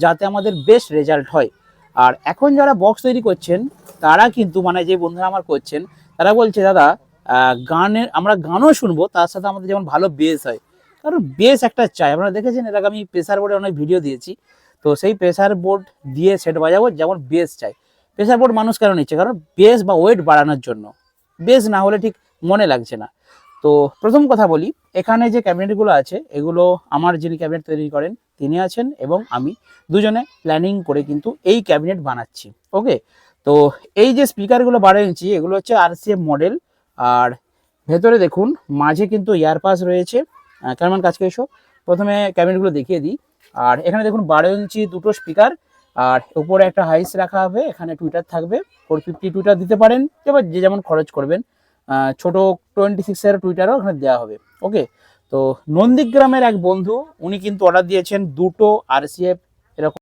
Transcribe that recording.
যাতে আমাদের best result হয়। আর এখন যারা বক্স তৈরি করছেন তারা কিন্তু মানে যে বন্ধুরা আমার করছেন তারা বলছে দাদা গানের আমরা গানও শুনবো, তার সাথে আমাদের যেমন ভালো বেস হয়, কারণ বেস একটা চাই। আপনারা দেখেছেন এর আগে আমি প্রেসার বোর্ডে অনেক ভিডিও দিয়েছি, তো সেই প্রেসার বোর্ড দিয়ে সেট বাজাবো যেমন বেস চাই। প্রেসার বোর্ড মানুষ কেন নিচ্ছে? কারণ বেস বা ওয়েট বাড়ানোর জন্য। বেস না হলে ঠিক মনে লাগছে না। তো প্রথম কথা বলি, এখানে যে ক্যাবিনেটগুলো আছে এগুলো আমার যিনি ক্যাবিনেট তৈরি করেন তিনি আছেন এবং আমি দুজনে প্ল্যানিং করে কিন্তু এই ক্যাবিনেট বানাচ্ছি। ওকে, তো এই যে স্পিকারগুলো 12 ইঞ্চি এগুলো হচ্ছে RCA মডেল। আর ভেতরে দেখুন মাঝে কিন্তু ইয়ারপাস রয়েছে। কেমন কাছকে এসো, প্রথমে ক্যাবিনেটগুলো দেখিয়ে দিই। আর এখানে দেখুন 12 ইঞ্চি দুটো স্পিকার, আর উপরে একটা হাইস রাখা হবে, এখানে টুইটার থাকবে, 450 টুইটার দিতে পারেন, এবার যে যেমন খরচ করবেন। ছোট 26-এর টুইটারও এখানে দেওয়া হবে। ওকে, তো নন্দীগ্রামের এক বন্ধু উনি কিন্তু অর্ডার দিয়েছেন দুটো RCA এরকম